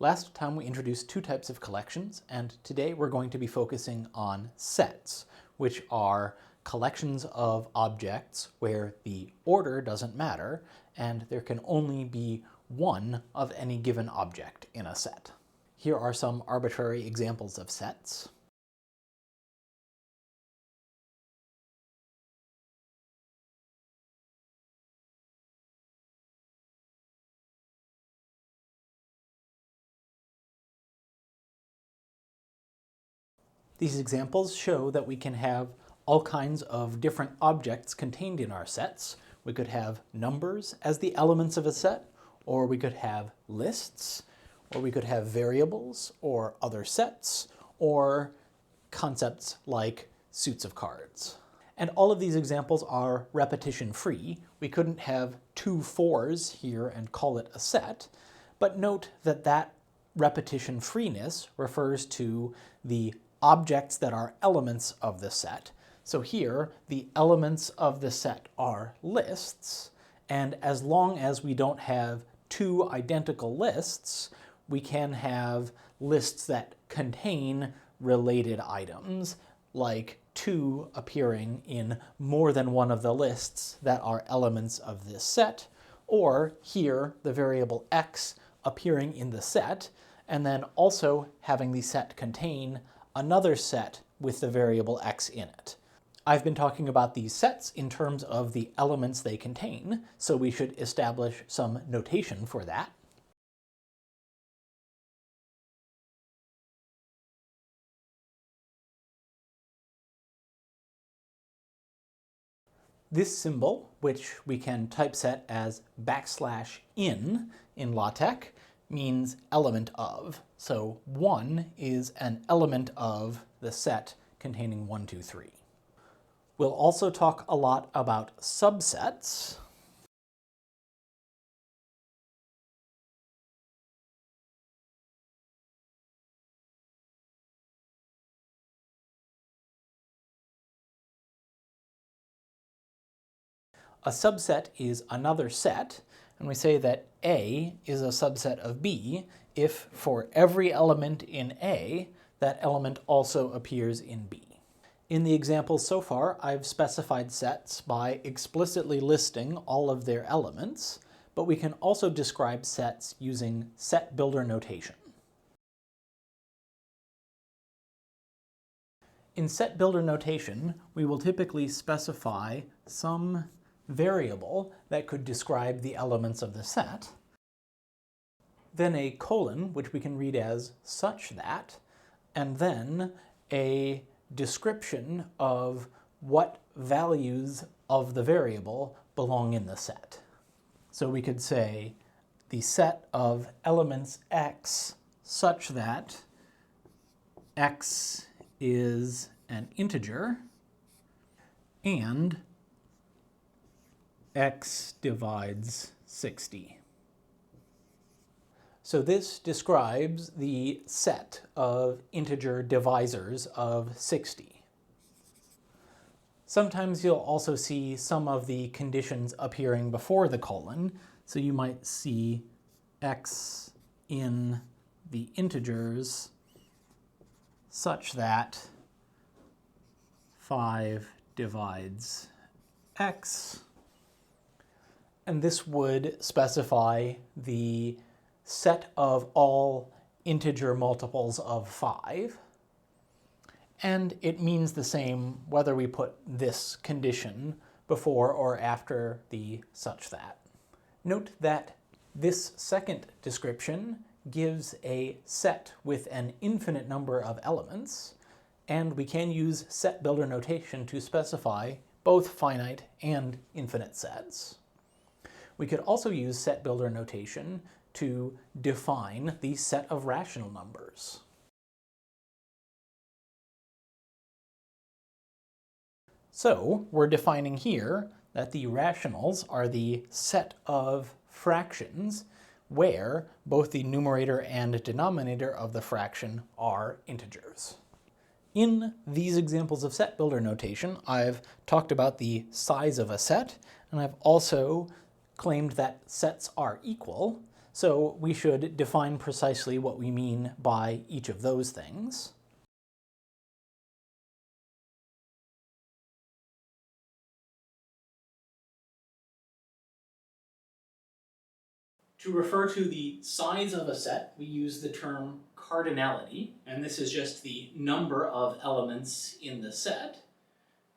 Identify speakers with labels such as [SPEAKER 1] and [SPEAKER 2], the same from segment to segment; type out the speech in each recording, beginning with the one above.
[SPEAKER 1] Last time we introduced two types of collections, and today we're going to be focusing on sets, which are collections of objects where the order doesn't matter, and there can only be one of any given object in a set. Here are some arbitrary examples of sets. These examples show that we can have all kinds of different objects contained in our sets. We could have numbers as the elements of a set, or we could have lists, or we could have variables, or other sets, or concepts like suits of cards. And all of these examples are repetition-free. We couldn't have two 4s here and call it a set, but note that that repetition freeness refers to the objects that are elements of the set. So here, the elements of the set are lists, and as long as we don't have two identical lists, we can have lists that contain related items, like 2 appearing in more than one of the lists that are elements of this set, or here, the variable x appearing in the set, and then also having the set contain another set with the variable x in it. I've been talking about these sets in terms of the elements they contain, so we should establish some notation for that. This symbol, which we can typeset as \in LaTeX, means element of. So 1 is an element of the set containing 1, 2, 3. We'll also talk a lot about subsets. A subset is another set, and we say that A is a subset of B if for every element in A, that element also appears in B. In the examples so far, I've specified sets by explicitly listing all of their elements, but we can also describe sets using set builder notation. In set builder notation, we will typically specify some variable that could describe the elements of the set, then a colon, which we can read as such that, and then a description of what values of the variable belong in the set. So we could say the set of elements x such that x is an integer and x divides 60. So this describes the set of integer divisors of 60. Sometimes you'll also see some of the conditions appearing before the colon. So you might see x in the integers such that 5 divides x. And this would specify the set of all integer multiples of 5. And it means the same whether we put this condition before or after the such that. Note that this second description gives a set with an infinite number of elements, and we can use set builder notation to specify both finite and infinite sets. We could also use set builder notation to define the set of rational numbers. So we're defining here that the rationals are the set of fractions where both the numerator and denominator of the fraction are integers. In these examples of set builder notation, I've talked about the size of a set, and I've also claimed that sets are equal. So we should define precisely what we mean by each of those things. To refer to the size of a set, we use the term cardinality, and this is just the number of elements in the set.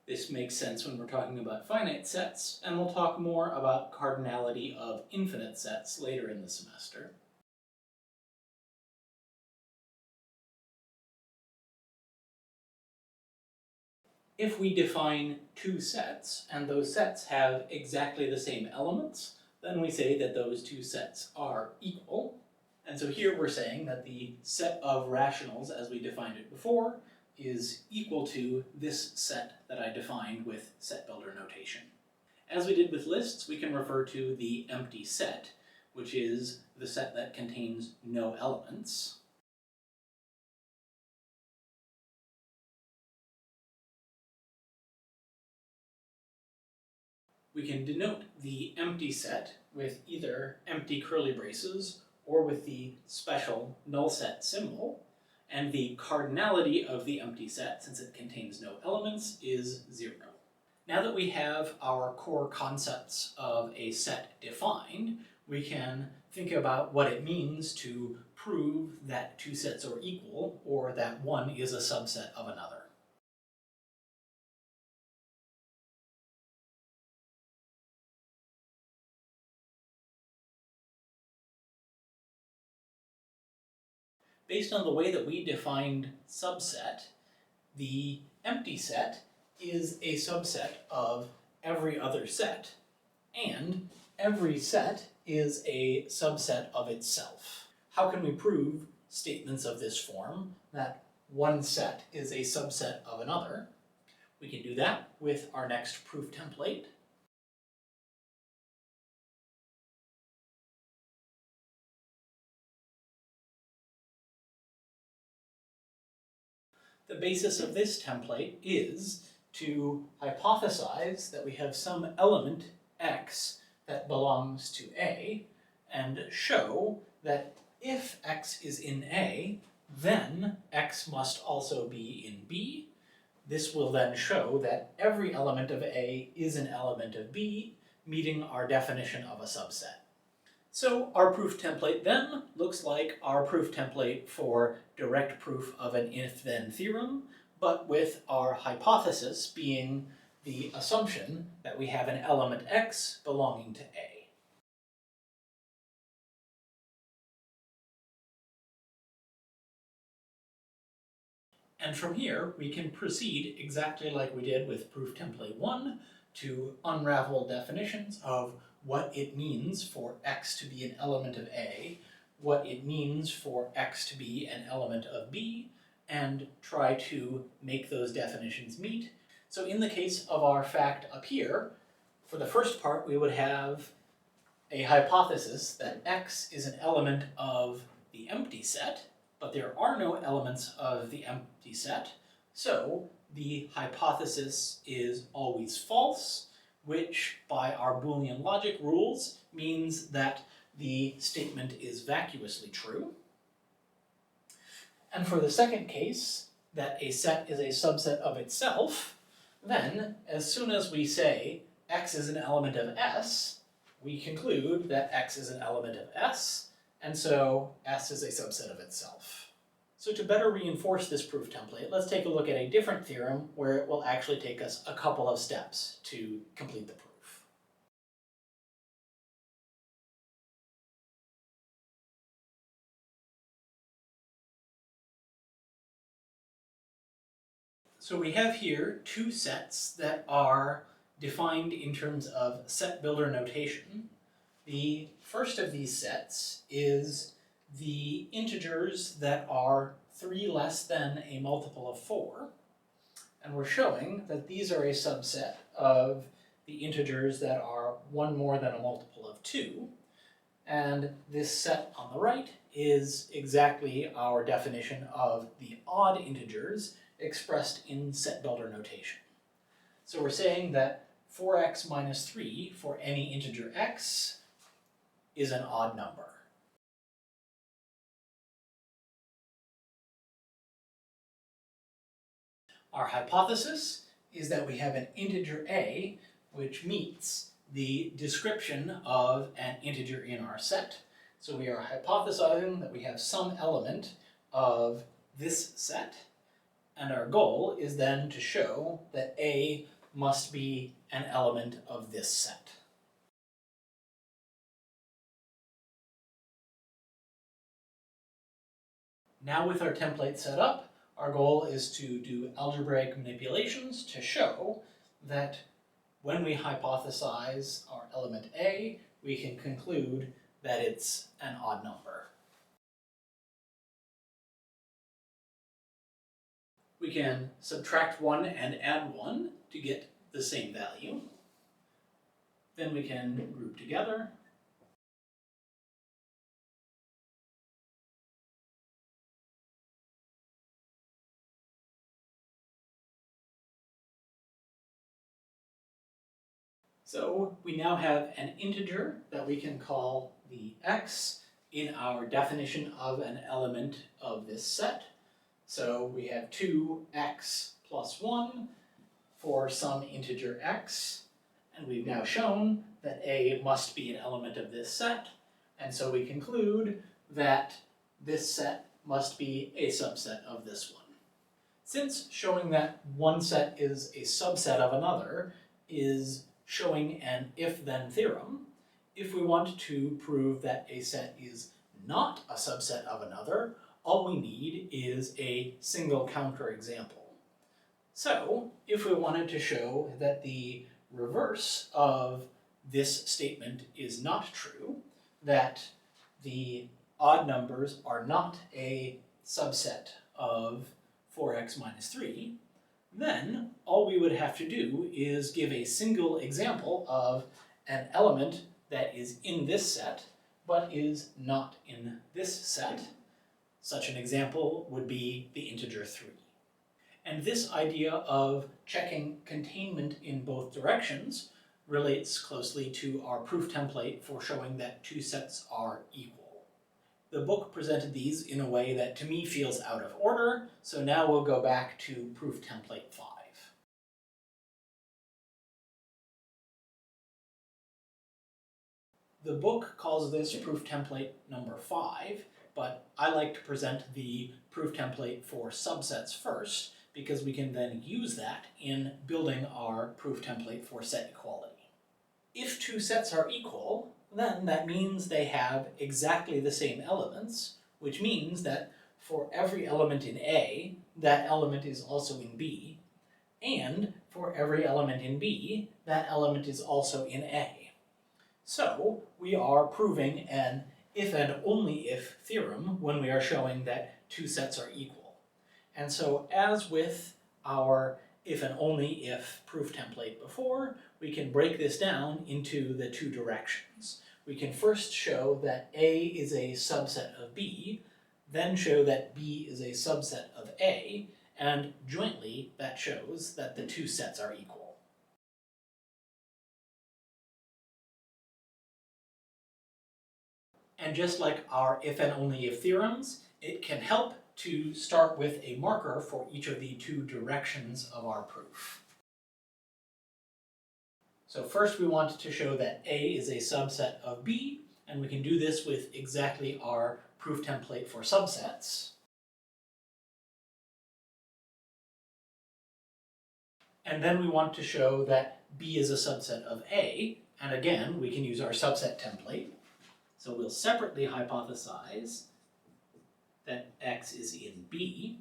[SPEAKER 1] This makes sense when we're talking about finite sets, and we'll talk more about cardinality of infinite sets later in the semester. If we define two sets, and those sets have exactly the same elements, then we say that those two sets are equal. And so here we're saying that the set of rationals, as we defined it before, is equal to this set that I defined with set builder notation. As we did with lists, we can refer to the empty set, which is the set that contains no elements. We can denote the empty set with either empty curly braces or with the special null set symbol, and the cardinality of the empty set, since it contains no elements, is 0. Now that we have our core concepts of a set defined, we can think about what it means to prove that two sets are equal, or that one is a subset of another. Based on the way that we defined subset, the empty set is a subset of every other set, and every set is a subset of itself. How can we prove statements of this form, that one set is a subset of another? We can do that with our next proof template. The basis of this template is to hypothesize that we have some element x that belongs to A, and show that if x is in A, then x must also be in B. This will then show that every element of A is an element of B, meeting our definition of a subset. So our proof template then looks like our proof template for direct proof of an if-then theorem, but with our hypothesis being the assumption that we have an element x belonging to A. And from here, we can proceed exactly like we did with proof template 1 to unravel definitions of what it means for x to be an element of A, what it means for x to be an element of B, and try to make those definitions meet. So in the case of our fact up here, for the first part we would have a hypothesis that x is an element of the empty set, but there are no elements of the empty set, so the hypothesis is always false, which by our Boolean logic rules means that the statement is vacuously true. And for the second case, that a set is a subset of itself, then as soon as we say x is an element of S, we conclude that x is an element of S, and so S is a subset of itself. So to better reinforce this proof template, let's take a look at a different theorem where it will actually take us a couple of steps to complete the proof. So we have here two sets that are defined in terms of set builder notation. The first of these sets is the integers that are 3 less than a multiple of 4. And we're showing that these are a subset of the integers that are 1 more than a multiple of 2. And this set on the right is exactly our definition of the odd integers expressed in set builder notation. So we're saying that 4x minus 3 for any integer x is an odd number. Our hypothesis is that we have an integer a which meets the description of an integer in our set. So we are hypothesizing that we have some element of this set, and our goal is then to show that a must be an element of this set. Now with our template set up, our goal is to do algebraic manipulations to show that when we hypothesize our element a, we can conclude that it's an odd number. We can subtract 1 and add 1 to get the same value. Then we can group together. So we now have an integer that we can call the x in our definition of an element of this set. So we have 2x plus 1 for some integer x, and we've now shown that a must be an element of this set, and so we conclude that this set must be a subset of this one. Since showing that one set is a subset of another is showing an if-then theorem, if we want to prove that a set is not a subset of another, all we need is a single counterexample. So, if we wanted to show that the reverse of this statement is not true, that the odd numbers are not a subset of 4x minus 3, then all we would have to do is give a single example of an element that is in this set, but is not in this set. Such an example would be the integer 3. And this idea of checking containment in both directions relates closely to our proof template for showing that two sets are equal. The book presented these in a way that to me feels out of order, so now we'll go back to proof template 5. The book calls this proof template number 5, but I like to present the proof template for subsets first, because we can then use that in building our proof template for set equality. If two sets are equal, then that means they have exactly the same elements, which means that for every element in A, that element is also in B, and for every element in B, that element is also in A. So we are proving an if and only if theorem when we are showing that two sets are equal. And so as with our if and only if proof template before, we can break this down into the two directions. We can first show that A is a subset of B, then show that B is a subset of A, and jointly that shows that the two sets are equal. And just like our if and only if theorems, it can help to start with a marker for each of the two directions of our proof. So first we want to show that A is a subset of B, and we can do this with exactly our proof template for subsets. And then we want to show that B is a subset of A, and again, we can use our subset template. So we'll separately hypothesize that X is in B,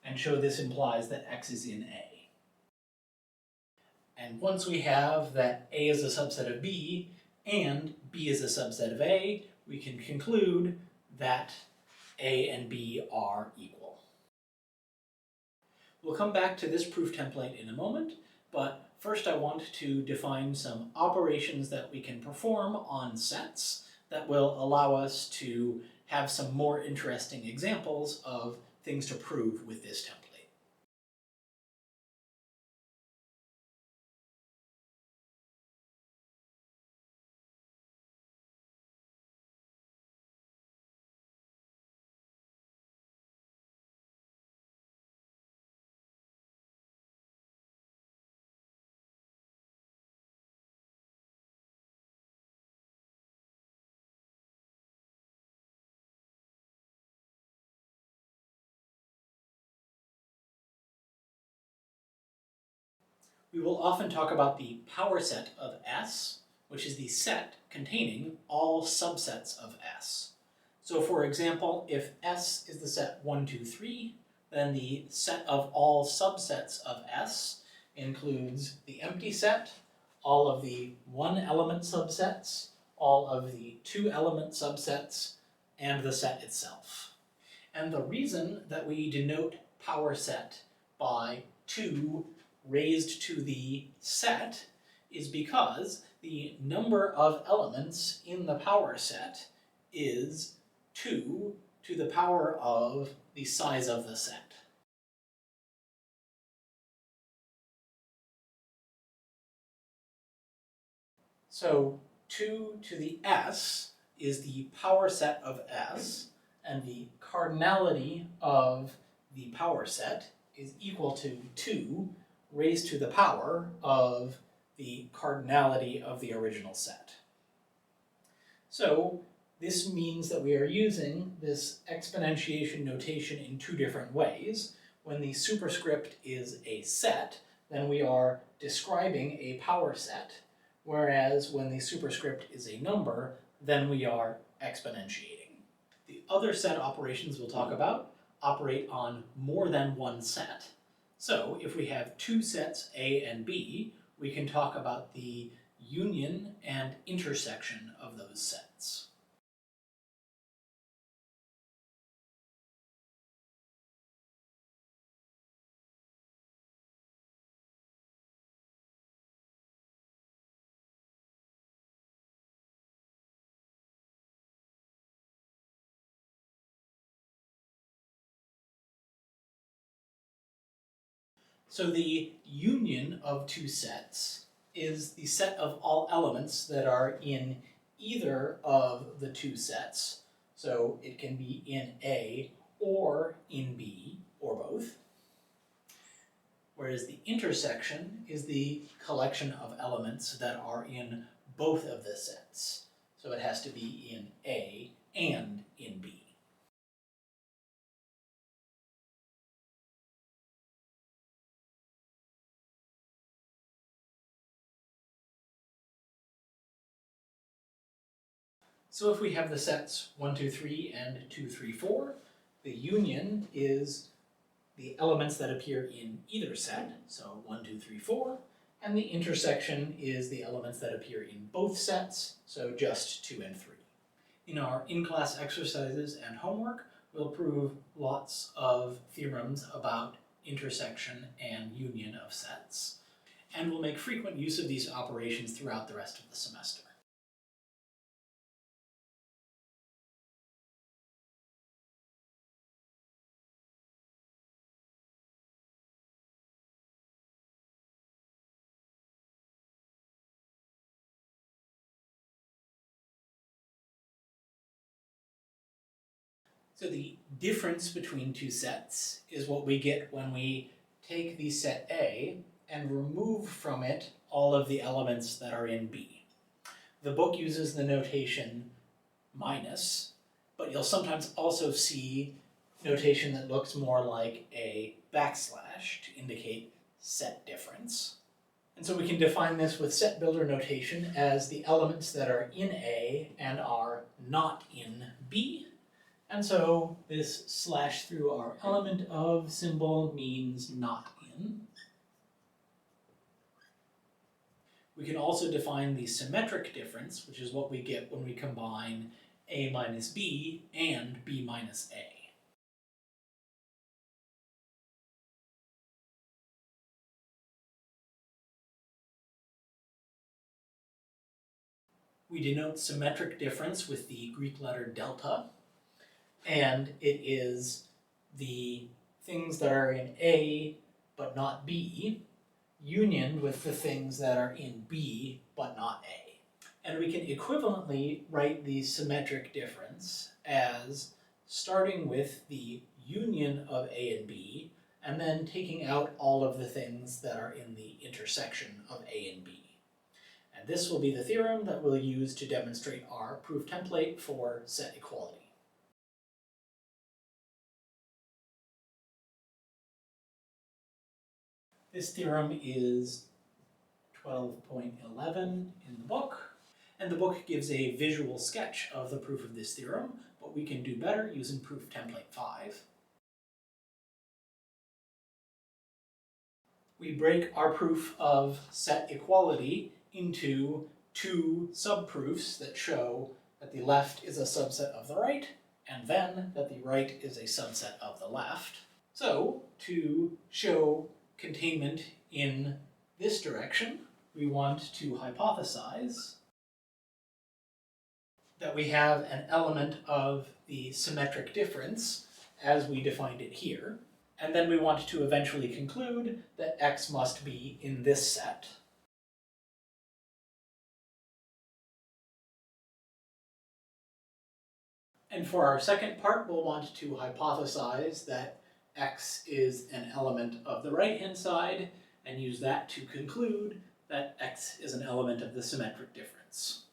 [SPEAKER 1] and show this implies that X is in A. And once we have that A is a subset of B, and B is a subset of A, we can conclude that A and B are equal. We'll come back to this proof template in a moment, but first I want to define some operations that we can perform on sets that will allow us to have some more interesting examples of things to prove with this template. We will often talk about the power set of S, which is the set containing all subsets of S. So for example, if S is the set 1, 2, 3, then the set of all subsets of S includes the empty set, all of the one-element subsets, all of the two-element subsets, and the set itself. And the reason that we denote power set by 2 raised to the set is because the number of elements in the power set is 2 to the power of the size of the set. So 2 to the s is the power set of S, and the cardinality of the power set is equal to 2 raised to the power of the cardinality of the original set. So this means that we are using this exponentiation notation in two different ways. When the superscript is a set, then we are describing a power set, whereas when the superscript is a number, then we are exponentiating. The other set operations we'll talk about operate on more than one set. So if we have two sets A and B, we can talk about the union and intersection of those sets. So the union of two sets is the set of all elements that are in either of the two sets. So it can be in A or in B, or both. Whereas the intersection is the collection of elements that are in both of the sets. So it has to be in A and in B. So if we have the sets 1, 2, 3 and 2, 3, 4, the union is the elements that appear in either set, so 1, 2, 3, 4, and the intersection is the elements that appear in both sets, so just 2 and 3. In our in-class exercises and homework, we'll prove lots of theorems about intersection and union of sets, and we'll make frequent use of these operations throughout the rest of the semester. So the difference between two sets is what we get when we take the set A and remove from it all of the elements that are in B. The book uses the notation minus, but you'll sometimes also see notation that looks more like a backslash to indicate set difference. And so we can define this with set builder notation as the elements that are in A and are not in B. And so this slash through our element of symbol means not in. We can also define the symmetric difference, which is what we get when we combine A minus B and B minus A. We denote symmetric difference with the Greek letter delta, and it is the things that are in A but not B union with the things that are in B but not A. And we can equivalently write the symmetric difference as starting with the union of A and B and then taking out all of the things that are in the intersection of A and B. And this will be the theorem that we'll use to demonstrate our proof template for set equality. This theorem is 12.11 in the book. And the book gives a visual sketch of the proof of this theorem, but we can do better using proof template 5. We break our proof of set equality into two subproofs that show that the left is a subset of the right, and then that the right is a subset of the left. So, to show containment in this direction, we want to hypothesize that we have an element of the symmetric difference as we defined it here. And then we want to eventually conclude that X must be in this set. And for our second part, we'll want to hypothesize that X is an element of the right-hand side, and use that to conclude that X is an element of the symmetric difference.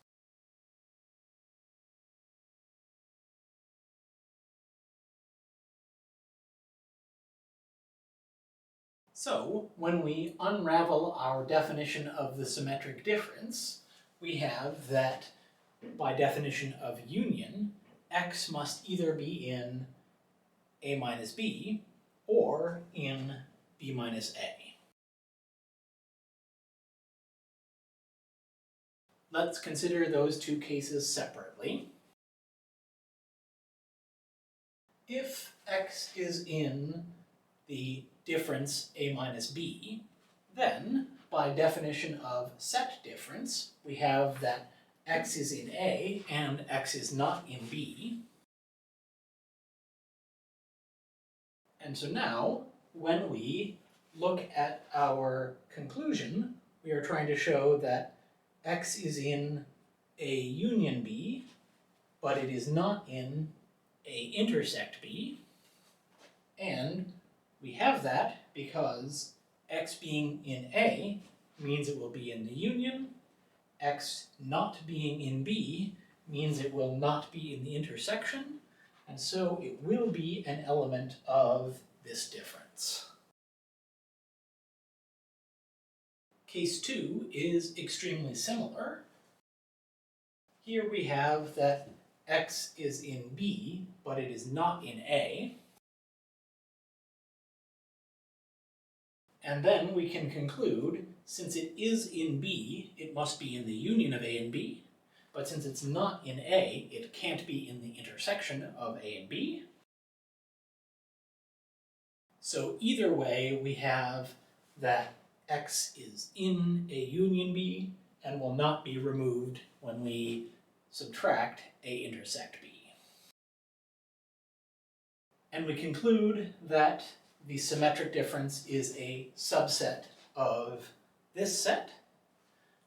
[SPEAKER 1] So, when we unravel our definition of the symmetric difference, we have that, by definition of union, X must either be in A minus B or in B minus A. Let's consider those two cases separately. If X is in the difference A minus B, then, by definition of set difference, we have that X is in A and X is not in B. And so now, when we look at our conclusion, we are trying to show that X is in A union B, but it is not in A intersect B. And we have that because X being in A means it will be in the union. X not being in B means it will not be in the intersection, and so it will be an element of this difference. Case 2 is extremely similar. Here we have that X is in B, but it is not in A. And then we can conclude, since it is in B, it must be in the union of A and B, but since it's not in A, it can't be in the intersection of A and B. So either way, we have that X is in A union B and will not be removed when we subtract A intersect B. And we conclude that the symmetric difference is a subset of this set.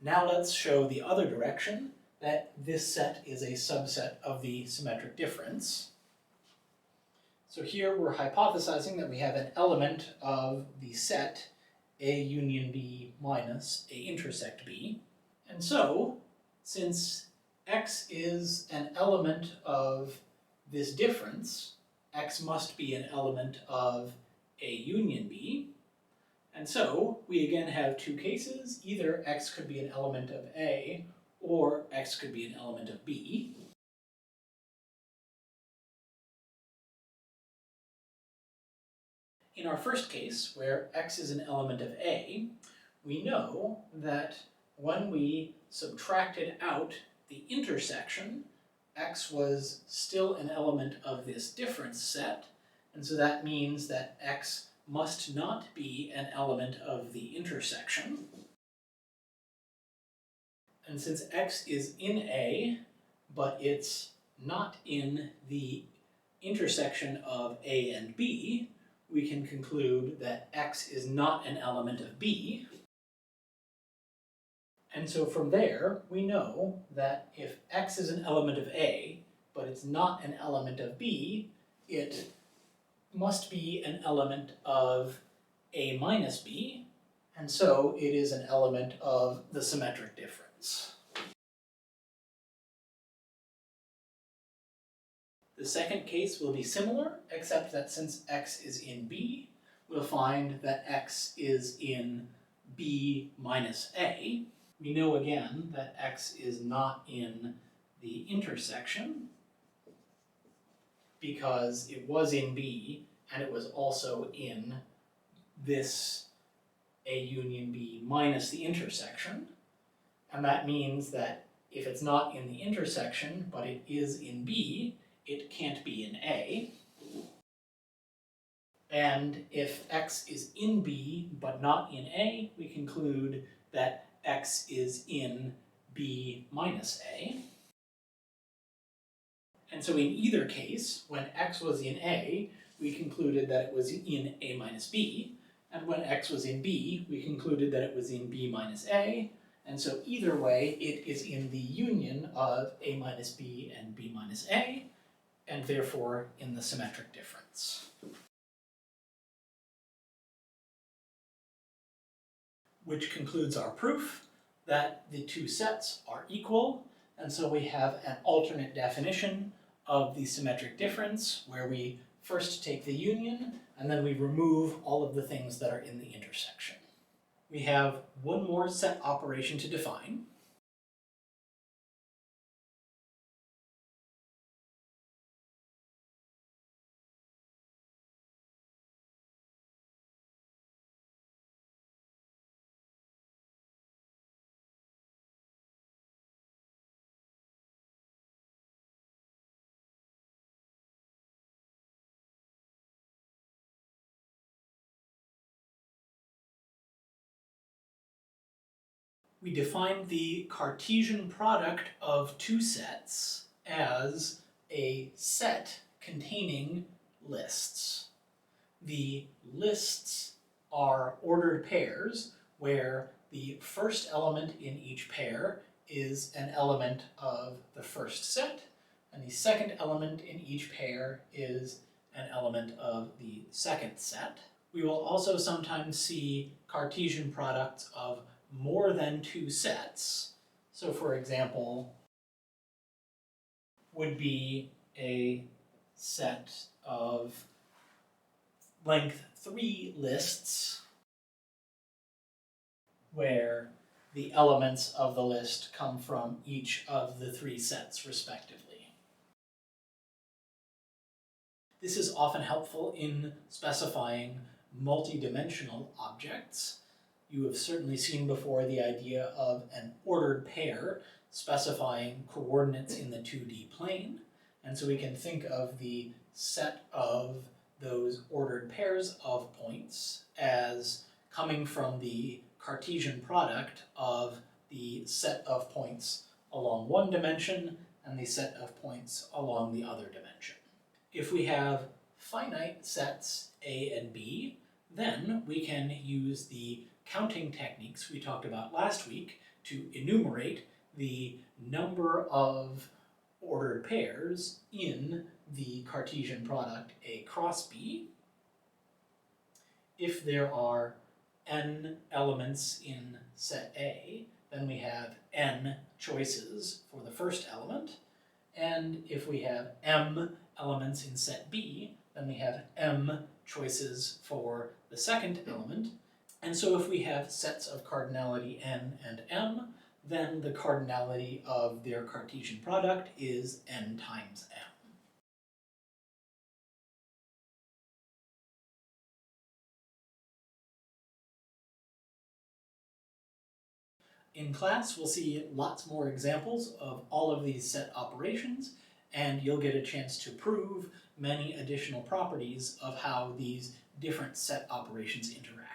[SPEAKER 1] Now let's show the other direction, that this set is a subset of the symmetric difference. So here we're hypothesizing that we have an element of the set A union B minus A intersect B. And so, since X is an element of this difference, X must be an element of A union B. And so, we again have two cases. Either X could be an element of A, or X could be an element of B. In our first case, where X is an element of A, we know that when we subtracted out the intersection, X was still an element of this difference set, and so that means that X must not be an element of the intersection. And since X is in A, but it's not in the intersection of A and B, we can conclude that X is not an element of B. And so from there, we know that if X is an element of A, but it's not an element of B, it must be an element of A minus B, and so it is an element of the symmetric difference. The second case will be similar, except that since X is in B, we'll find that X is in b minus a, we know again that x is not in the intersection because it was in b and it was also in this a union b minus the intersection. And that means that if it's not in the intersection, but it is in b, it can't be in a. And if x is in b but not in a, we conclude that x is in b minus a. And so in either case, when x was in a, we concluded that it was in a minus b, and when x was in b, we concluded that it was in b minus a, and so either way, it is in the union of a minus b and b minus a, and therefore in the symmetric difference. Which concludes our proof that the two sets are equal, and so we have an alternate definition of the symmetric difference where we first take the union and then we remove all of the things that are in the intersection. We have one more set operation to define. We define the Cartesian product of two sets as a set containing lists. The lists are ordered pairs where the first element in each pair is an element of the first set, and the second element in each pair is an element of the second set. We will also sometimes see Cartesian products of more than two sets. So for example, would be a set of length 3 lists where the elements of the list come from each of the 3 sets respectively. This is often helpful in specifying multidimensional objects. You have certainly seen before the idea of an ordered pair specifying coordinates in the 2D plane. And so we can think of the set of those ordered pairs of points as coming from the Cartesian product of the set of points along one dimension and the set of points along the other dimension. If we have finite sets A and B, then we can use the counting techniques we talked about last week to enumerate the number of ordered pairs in the Cartesian product A cross B. If there are n elements in set A, then we have n choices for the first element, and if we have m elements in set B, then we have m choices for the second element. And so if we have sets of cardinality n and m, then the cardinality of their Cartesian product is n times m. In class, we'll see lots more examples of all of these set operations, and you'll get a chance to prove many additional properties of how these different set operations interact.